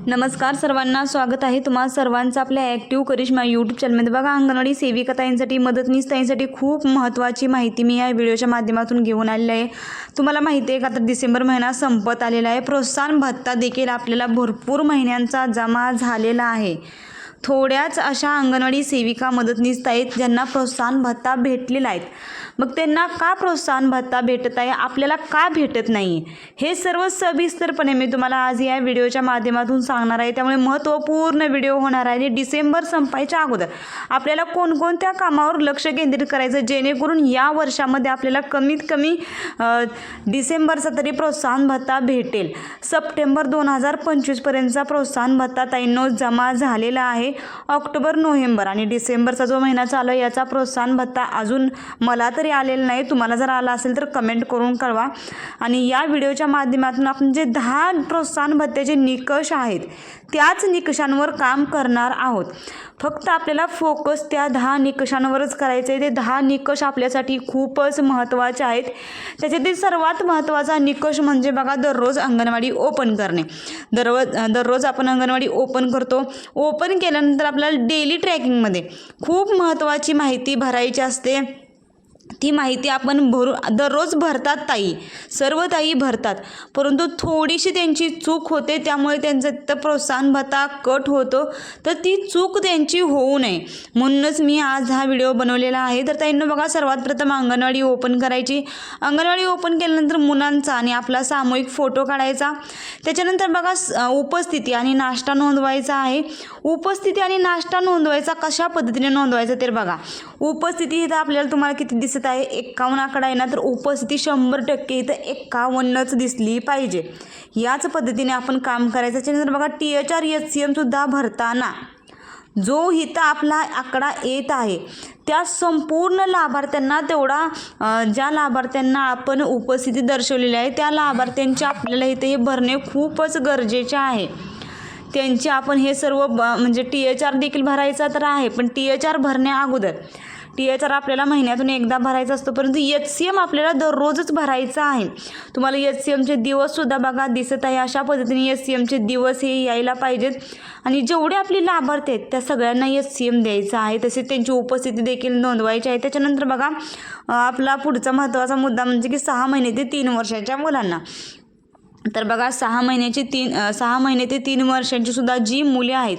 नमस्कार सर्वांना, स्वागत आहे तुम्हा सर्वांचं आपल्या ॲक्टिव्ह करिश्मा यूट्यूब चॅनलमध्ये। बघा, अंगणवाडी सेविका ताईंसाठी, मदतनीस ताईंसाठी खूप महत्त्वाची माहिती मी या व्हिडिओच्या माध्यमातून घेऊन आलेली आहे। तुम्हाला माहिती आहे का, आता डिसेंबर महिना संपत आलेला आहे। प्रोत्साहन भत्ता देखील आपल्याला भरपूर महिन्यांचा जमा झालेला आहे। थोड्याच अशा अंगणवाडी सेविका मदतनीस ताई आहेत ज्यांना प्रोत्साहन भत्ता भेटलेला आहे। मग त्यांना का प्रोत्साहन भत्ता भेटत आहे, आपल्याला का भेटत नाही, हे सर्व सविस्तरपणे मी तुम्हाला आज या व्हिडिओच्या माध्यमातून सांगणार आहे। त्यामुळे महत्त्वपूर्ण व्हिडिओ होणार आहे। डिसेंबर संपायच्या अगोदर आपल्याला कोणकोणत्या कामावर लक्ष केंद्रित करायचं जेणेकरून या वर्षामध्ये आपल्याला कमीत कमी डिसेंबरचा तरी प्रोत्साहन भत्ता भेटेल। सप्टेंबर 2025 पर्यंतचा प्रोत्साहन भत्ता ताईंनो जमा झालेला आहे। ऑक्टोबर, नोव्हेंबर आणि डिसेंबरचा जो महिना चालू आहे याचा प्रोत्साहन भत्ता अजून मला तरी आलेला नाही। तुम्हाला जर आला असेल तर कमेंट करून कळवा। आणि या व्हिडिओच्या माध्यमातून आपण जे 10 प्रोत्साहन भत्त्याचे निकष आहेत त्याच निकषांवर काम करणार आहोत। फक्त आपल्याला फोकस त्या 10 निकषांवरच करायचं आहे। ते 10 निकष आपल्यासाठी खूपच महत्त्वाचे आहेत। त्याच्यातील सर्वात महत्त्वाचा निकष म्हणजे बघा, दररोज अंगणवाडी ओपन करणे। दररोज आपण अंगणवाडी ओपन करतो। ओपन केल्यानंतर आपल्याला डेली ट्रॅकिंगमध्ये खूप महत्त्वाची माहिती भरायची असते। ती माहिती आपण दररोज भरतात ताई, सर्व ताई भरतात, परंतु थोडीशी त्यांची चूक होते, त्यामुळे त्यांचं प्रोत्साहन भत्ता कट होतो। तर ती चूक त्यांची होऊ नये म्हणूनच मी आज हा व्हिडिओ बनवलेला आहे। तर ताईंनो बघा, सर्वात प्रथम अंगणवाडी ओपन करायची। अंगणवाडी ओपन केल्यानंतर मुलांचा आणि आपला सामूहिक फोटो काढायचा। त्याच्यानंतर बघा, उपस्थिती आणि नाश्ता नोंदवायचा आहे। उपस्थिती आणि नाश्ता नोंदवायचा कशा पद्धतीने नोंदवायचा तर बघा, उपस्थिती इथं आपल्याला तुम्हाला किती दिसत आहे, 51 आकडा आहे ना, तर उपस्थिती 100% इथं 51च दिसली पाहिजे। याच पद्धतीने आपण काम करायचं। त्याच्यानंतर बघा, THR HCM सुद्धा भरताना जो इथं आपला आकडा येत आहे त्या संपूर्ण लाभार्थ्यांना तेवढा ज्या लाभार्थ्यांना आपण उपस्थिती दर्शवलेली आहे त्या लाभार्थ्यांची आपल्याला इथे हे भरणे खूपच गरजेचे आहे। त्यांचे आपण हे सर्व म्हणजे THR देखील भरायचा तर आहे, पण THR भरण्या अगोदर THR आपल्याला महिन्यातून एकदा भरायचा असतो, परंतु HCM आपल्याला दररोजच भरायचा आहे। तुम्हाला HCMचे दिवससुद्धा बघा दिसत आहे। अशा पद्धतीने HCMचे दिवस हे यायला पाहिजेत आणि जेवढे आपले लाभार्थी आहेत त्या सगळ्यांना HCM द्यायचा आहे। तसेच त्यांची उपस्थिती देखील नोंदवायची आहे। त्याच्यानंतर बघा, आपला पुढचा महत्त्वाचा मुद्दा म्हणजे की 6 महिने ते 3 वर्षाच्या मुलांना। तर बघा, 6 महिने ते 3 वर्षांची सुद्धा जी मुले आहेत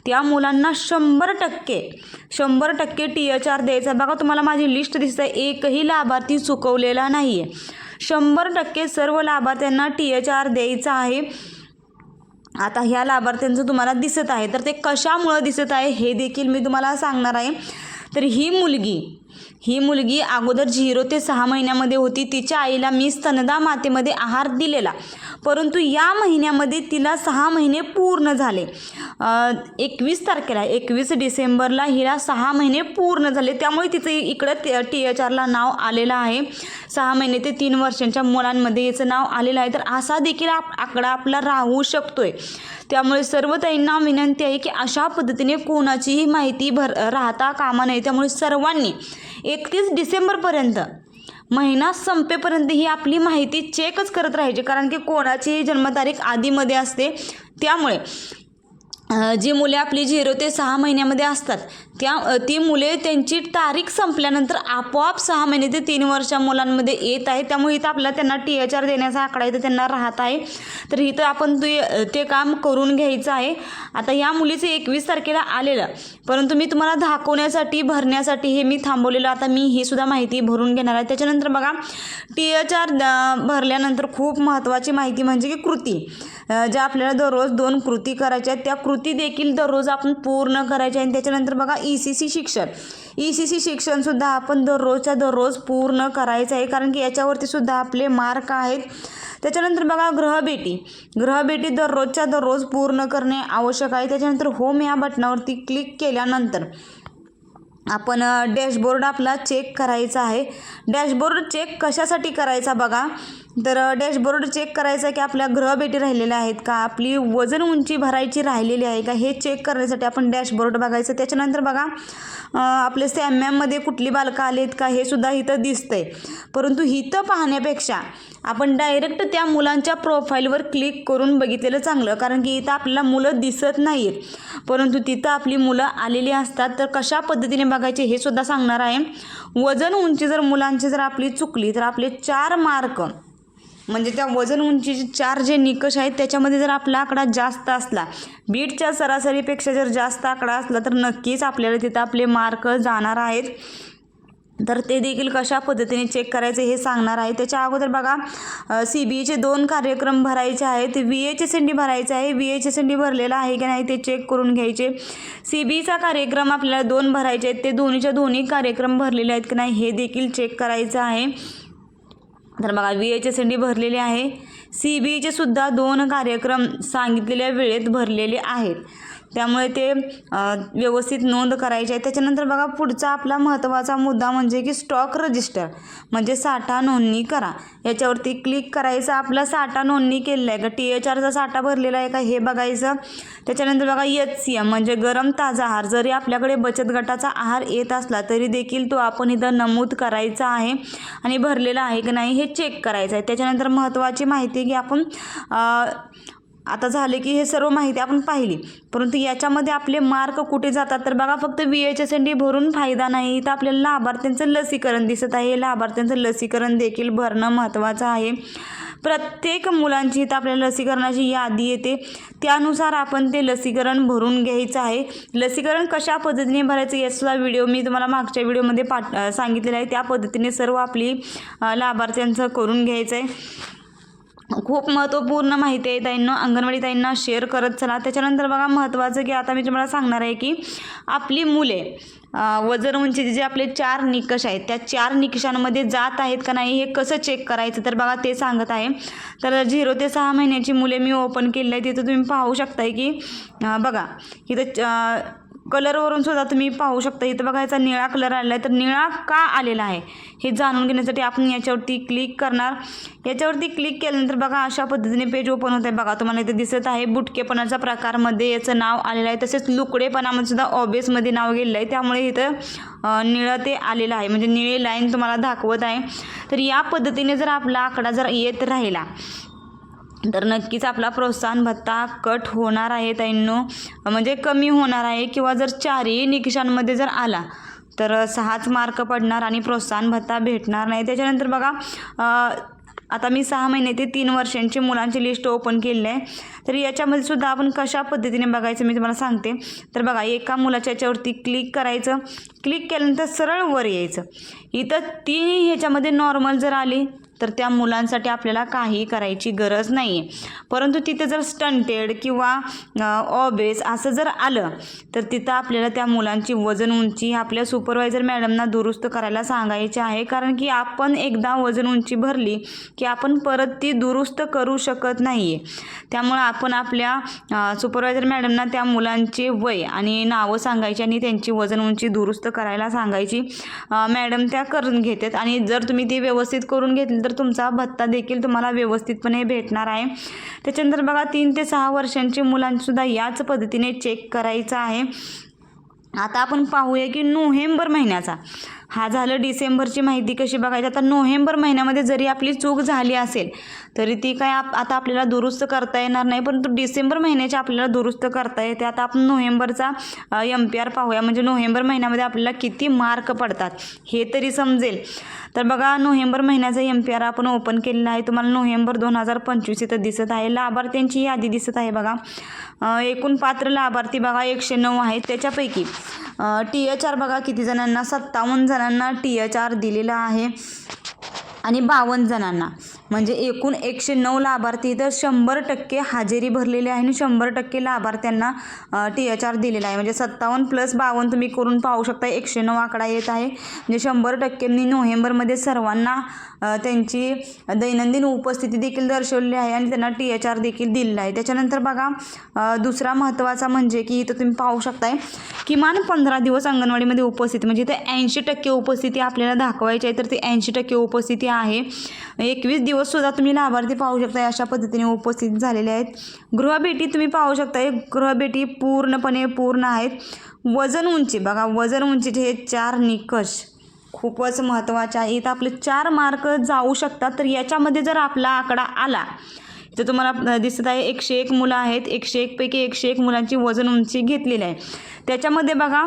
त्या मुलांना 100% THR द्यायचा। बघा, तुम्हाला माझी लिस्ट दिसत आहे, एकही लाभार्थी चुकवलेला नाही आहे। 100% सर्व लाभार्थ्यांना THR द्यायचा आहे। आता ह्या लाभार्थ्यांचं तुम्हाला दिसत आहे, तर ते कशामुळे दिसत आहे हे देखील मी तुम्हाला सांगणार आहे। तर ही मुलगी अगोदर 0 ते 6 महिन्यामध्ये होती। तिच्या आईला मी स्तनदा मातेमध्ये आहार दिलेला, परंतु या महिन्यामध्ये तिला 6 महिने पूर्ण झाले। 21 डिसेंबरला हिला 6 महिने पूर्ण झाले, त्यामुळे तिचं इकडं THRला नाव आलेलं आहे। 6 महिने ते 3 वर्षांच्या मुलांमध्ये याचं नाव आलेलं आहे। तर असा देखील आकडा आपला राहू शकतोय। त्यामुळे सर्व ताईंना विनंती आहे की अशा पद्धतीने कोणाचीही माहिती राहता कामा नये। त्यामुळे सर्वांनी 31 डिसेंबरपर्यंत, महिना संपेपर्यंत ही आपली माहिती चेकच करत राहायची, कारण की कोणाची जन्मतारीख आधीमध्ये असते। त्यामुळे जी मुले आपली 0 ते 6 महिन्यामध्ये असतात ती मुले त्यांची तारीख संपल्यानंतर आपोआप 6 महिने ते 3 वर्षा मुलांमध्ये येत आहे। त्यामुळे इथं आपल्याला त्यांना THR देण्याचा आकडा इथं त्यांना राहत आहे। तर इथं आपण ते काम करून घ्यायचं आहे। आता या मुलीचं 21 तारखेला आलेलं, परंतु मी तुम्हाला दाखवण्यासाठी भरण्यासाठी हे मी थांबवलेलं। आता मी ही सुद्धा माहिती भरून घेणार आहे। त्याच्यानंतर बघा, THR भरल्यानंतर खूप महत्त्वाची माहिती म्हणजे की कृती, ज्या आपल्याला दररोज 2 कृती करायच्या आहेत त्या कृती देखील दररोज आपण पूर्ण करायच्या आहेत। त्याच्यानंतर बघा, ECC शिक्षणसुद्धा आपण दररोज पूर्ण करायचं आहे, कारण की याच्यावरती सुद्धा आपले मार्क आहेत। त्याच्यानंतर बघा, गृहभेटी दररोज पूर्ण करणे आवश्यक आहे। त्याच्यानंतर होम या बटनावरती क्लिक केल्यानंतर आपण डॅशबोर्ड आपला चेक करायचा आहे। डॅशबोर्ड चेक कशासाठी करायचा बघा, तर डॅशबोर्ड चेक करायचं आहे की आपल्या ग्रहभेटी राहिलेल्या आहेत का, आपली वजन उंची भरायची राहिलेली आहे का, हे चेक करण्यासाठी आपण डॅशबोर्ड बघायचं. त्याच्यानंतर बघा आपले सॅम्यामध्ये कुठली बालकं आली आहेत का, हे सुद्धा इथं दिसतंय. परंतु इथं पाहण्यापेक्षा आपण डायरेक्ट त्या मुलांच्या प्रोफाईलवर क्लिक करून बघितलेलं चांगलं, कारण की इथं आपल्याला मुलं दिसत नाही आहेत, परंतु तिथं आपली मुलं आलेली असतात. तर कशा पद्धतीने बघायचे हे सुद्धा सांगणार आहे. वजन उंची जर मुलांची जर आपली चुकली तर आपले 4 मार्क, म्हणजे त्या वजन उंचीचे 4 जे निकष आहेत त्याच्यामध्ये जर आपला आकडा जास्त असला, बीटच्या सरासरीपेक्षा जर जास्त आकडा असला, तर नक्कीच आपल्याला तिथं आपले मार्क जाणार आहेत. तर ते देखील कशा पद्धतीने चेक करायचे हे सांगणार आहे. त्याच्या अगोदर बघा CBEचे 2 कार्यक्रम भरायचे आहेत, VHSND भरायचे आहे. VHSND भरलेला आहे की नाही ते चेक करून घ्यायचे. CBEचा कार्यक्रम आपल्याला 2 भरायचे आहेत, ते दोन्ही कार्यक्रम भरलेले आहेत की नाही हे देखील चेक करायचं आहे. तर बघा VHSND भरलेले आहे. CBEचे सुद्धा 2 कार्यक्रम सांगितलेल्या वेळेत भरलेले आहेत, त्यामुळे ते व्यवस्थित नोंद करायची आहे. त्याच्यानंतर बघा पुढचा आपला महत्त्वाचा मुद्दा म्हणजे की स्टॉक रजिस्टर, म्हणजे साठा नोंदणी करा. याच्यावरती क्लिक करायचं. आपला साठा नोंदणी केलेला आहे का, THRचा साठा भरलेला आहे का हे बघायचं. त्याच्यानंतर बघा HCM म्हणजे गरम ताजा आहार, जरी आपल्याकडे बचत गटाचा आहार येत असला तरी देखील तो आपण इथं नमूद करायचा आहे आणि भरलेला आहे की नाही हे चेक करायचं आहे. त्याच्यानंतर महत्त्वाची माहिती की आपण आता झाले की हे सर्व माहिती आपण पाहिली, परंतु याच्यामध्ये आपले मार्क कुठे जातात तर बघा फक्त VHSND भरून फायदा नाही. तर आपल्याला लाभार्थ्यांचं लसीकरण दिसत आहे, लाभार्थ्यांचं लसीकरण देखील भरणं महत्त्वाचं आहे. प्रत्येक मुलांची इथं आपल्याला लसीकरणाची यादी येते, त्यानुसार आपण ते लसीकरण भरून घ्यायचं आहे. लसीकरण कशा पद्धतीने भरायचं याचा व्हिडिओ मी तुम्हाला मागच्या व्हिडिओमध्ये सांगितलेला आहे. त्या पद्धतीने सर्व आपली लाभार्थ्यांचं करून घ्यायचं आहे. खूप महत्त्वपूर्ण माहिती आहे ताईंनो, अंगणवाडी ताईंना शेअर करत चला. त्याच्यानंतर बघा महत्त्वाचं की आता मी तुम्हाला सांगणार आहे की आपली मुले वजन उंचीचे जे आपले 4 निकष आहेत त्या 4 निकषांमध्ये जात आहेत का नाही हे कसं चेक करायचं तर बघा ते सांगत आहे. तर 0 ते 6 महिन्याची मुले मी ओपन केलेली आहे. तिथं तुम्ही पाहू शकताय की बघा इथं कलरवरून सुद्धा तुम्ही पाहू शकता. इथं बघा याचा निळा कलर आलेला आहे, तर निळा का आलेला आहे हे जाणून घेण्यासाठी आपण याच्यावरती क्लिक करणार. याच्यावरती क्लिक केल्यानंतर बघा अशा पद्धतीने पेज ओपन होत आहे. बघा तुम्हाला इथे दिसत आहे बुटकेपणाचा प्रकारमध्ये याचं नाव आलेलं आहे, तसेच लुकडेपणामध्ये सुद्धा ऑबेसमध्ये नाव गेलेलं आहे, त्यामुळे इथं निळं ते आलेलं आहे, म्हणजे निळे लाईन तुम्हाला दाखवत आहे. तर या पद्धतीने जर आपला आकडा जर येत राहिला तर नक्कीच आपला प्रोत्साहन भत्ता कट होणार आहे ताईंनो, म्हणजे कमी होणार आहे. किंवा जर 4ही निकषांमध्ये जर आला तर 6च मार्क पडणार आणि प्रोत्साहन भत्ता भेटणार नाही. त्याच्यानंतर बघा आता मी 6 महिने ते 3 वर्षांची मुलांची लिस्ट ओपन केली आहे. तर याच्यामध्ये सुद्धा आपण कशा पद्धतीने बघायचं मी तुम्हाला सांगते. तर बघा एका मुलाच्या याच्यावरती क्लिक करायचं. क्लिक केल्यानंतर सरळ वर यायचं. इथं 3 ह्याच्यामध्ये नॉर्मल जर आली तर त्या मुलांसाठी आपल्याला काही करायची गरज नाही आहे. परंतु तिथे जर स्टंटेड किंवा ऑबेस असं जर आलं तर तिथं आपल्याला त्या मुलांची वजन उंची आपल्या सुपरवायझर मॅडमना दुरुस्त करायला सांगायची आहे, कारण की आपण एकदा वजन उंची भरली की आपण परत ती दुरुस्त करू शकत नाही आहे. त्यामुळे आपण आपल्या सुपरवायझर मॅडमना त्या मुलांचे वय आणि नावं सांगायची आणि त्यांची वजन उंची दुरुस्त करायला सांगायची. मॅडम त्या करून घेतात आणि जर तुम्ही ती व्यवस्थित करून घेतली तर तुमचा भत्ता देखील तुम्हाला व्यवस्थितपणे भेटणार आहे. त्याच्यानंतर बघा 3 ते 6 वर्षांची मुलांसुद्धा याच पद्धतीने चेक करायचं आहे. आता आपण पाहूया की नोव्हेंबर महिन्याचा हा झालं. डिसेंबरची माहिती कशी बघायची. आता नोव्हेंबर महिन्यामध्ये जरी आपली चूक झाली असेल तरी ती काय आता आपल्याला दुरुस्त करता येणार नाही, परंतु डिसेंबर महिन्याची आपल्याला दुरुस्त करता येते. आता आपण नोव्हेंबरचा MPR पाहूया, म्हणजे नोव्हेंबर महिन्यामध्ये आपल्याला किती मार्क पडतात हे तरी समजेल. तर बघा नोव्हेंबर महिन्याचा MPR आपण ओपन केलेला आहे. तुम्हाला नोव्हेंबर 2025 इथं दिसत आहे. लाभार्थ्यांची यादी दिसत आहे बघा. एकूण पात्र लाभार्थी बघा 109 आहेत. त्याच्यापैकी THR बघा किती जणांना, 57 जणांना THR दिलेला आहे आणि 52 जणांना, म्हणजे एकूण 109 लाभार्थी तर 100% हजेरी भरलेली आहे आणि 100% लाभार्थ्यांना THR दिलेला आहे. म्हणजे 57 + 52 तुम्ही करून पाहू शकता. 109 आकडा येत आहे. म्हणजे 100% नोव्हेंबरमध्ये सर्वांना त्यांची दैनंदिन उपस्थिती देखील दर्शवलेली आहे आणि त्यांना THR देखील दिलेला आहे. त्याच्यानंतर बघा दुसरा महत्त्वाचा म्हणजे की इथं तुम्ही पाहू शकताय किमान 15 दिवस अंगणवाडीमध्ये उपस्थिती, म्हणजे इथे 80% उपस्थिती आपल्याला दाखवायची आहे, तर ती 80% उपस्थिती आहे. 21 दिवससुद्धा तुम्ही लाभार्थी पाहू शकता अशा पद्धतीने उपस्थित झालेले आहेत. गृहभेटी तुम्ही पाहू शकता, गृहभेटी पूर्णपणे पूर्ण आहेत. वजन उंची बघा, वजन उंचीचे हे 4 निकष खूपच महत्त्वाचे आहे. इथं आपले 4 मार्क जाऊ शकतात. तर याच्यामध्ये जर आपला आकडा आला तर तुम्हाला दिसत आहे 101 मुलं आहेत. 101 पैकी 101 मुलांची वजन उंची घेतलेली आहे. त्याच्यामध्ये बघा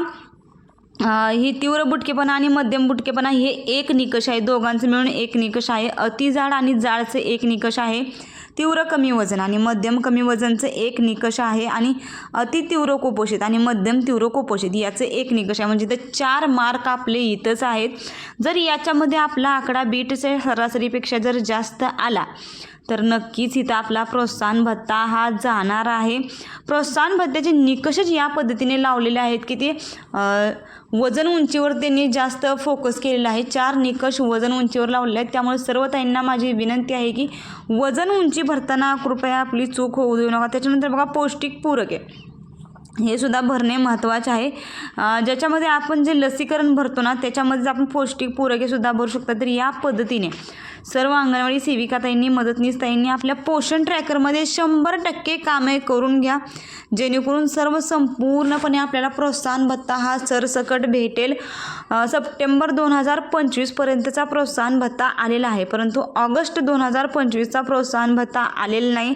ही तीव्र बुटकेपणा आणि मध्यम बुटकेपणा हे 1 निकष आहे, दोघांचं मिळून 1 निकष आहे. अति जाड आणि जाडचे 1 निकष आहे. तीव्र कमी वजन आणि मध्यम कमी वजनचं 1 निकष आहे. आणि अति तीव्र कुपोषित आणि मध्यम तीव्र कुपोषित याचे 1 निकष आहे. म्हणजे ते 4 मार्क आपले इथंच आहेत. जर याच्यामध्ये आपला आकडा बीटच्या सरासरीपेक्षा जर जास्त आला तर नक्कीच इथं आपला प्रोत्साहन भत्ता हा जाणार आहे. प्रोत्साहन भत्त्याचे निकषच या पद्धतीने लावलेले आहेत की ते वजन उंचीवर त्यांनी जास्त फोकस केलेला आहे. 4 निकष वजन उंचीवर लावलेले आहेत. त्यामुळे सर्व ताईंना माझी विनंती आहे की वजन उंची भरताना कृपया आपली चूक होऊ देऊ नका. त्याच्यानंतर बघा पौष्टिक पूरक आहे, हे सुद्धा भरणे महत्त्वाचे आहे. ज्याच्यामध्ये आपण जे लसीकरण भरतो ना त्याच्यामध्ये आपण पौष्टिक पूरके सुद्धा भरू शकता. तर या पद्धतीने सर्व अंगणवाडी सेविकाताईंनी मदतनीसताईंनी आपल्या पोषण ट्रॅकरमध्ये 100% कामे करून घ्या, जेणेकरून सर्व संपूर्णपणे आपल्याला प्रोत्साहन भत्ता हा सरसकट भेटेल. सप्टेंबर 2025पर्यंतचा प्रोत्साहन भत्ता आलेला आहे, परंतु ऑगस्ट 2025चा प्रोत्साहन भत्ता आलेला नाही.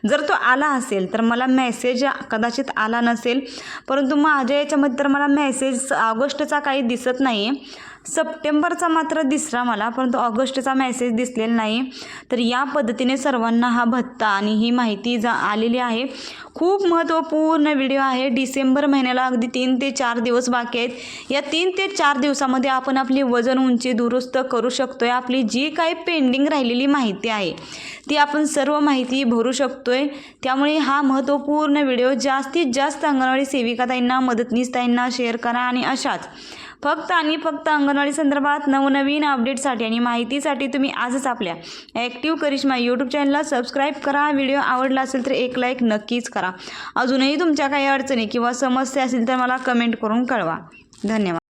जर तो आला असेल तर मला मेसेज कदाचित आला नसेल, परंतु माझ्या याच्यामध्ये तर मला मेसेज ऑगस्टचा काही दिसत नाही आहे. सप्टेंबरचा मात्र दिसला मला, परंतु ऑगस्टचा मेसेज दिसलेला नाही. तर या पद्धतीने सर्वांना हा भत्ता आणि ही माहिती आलेली आहे. खूप महत्त्वपूर्ण व्हिडिओ आहे. डिसेंबर महिन्याला अगदी 3 ते 4 दिवस बाकी आहेत. या 3 ते 4 दिवसामध्ये आपण आपली वजन उंची दुरुस्त करू शकतोय. आपली जी काही पेंडिंग राहिलेली माहिती आहे ती आपण सर्व माहिती भरू शकतोय. त्यामुळे हा महत्त्वपूर्ण व्हिडिओ जास्तीत जास्त अंगणवाडी सेविकाताईंना मदतनीसताईंना शेअर करा आणि अशाच फक्त आणि फक्त अंगणवाडी संदर्भात नवनवीन अपडेटसाठी आणि माहितीसाठी तुम्ही आजच आपल्या ॲक्टिव्ह करिश्मा यूट्यूब चॅनलला सबस्क्राईब करा. व्हिडिओ आवडला असेल तर एक लाईक नक्कीच करा. अजूनही तुमच्या काही अडचणी किंवा समस्या असेल तर मला कमेंट करून कळवा. धन्यवाद.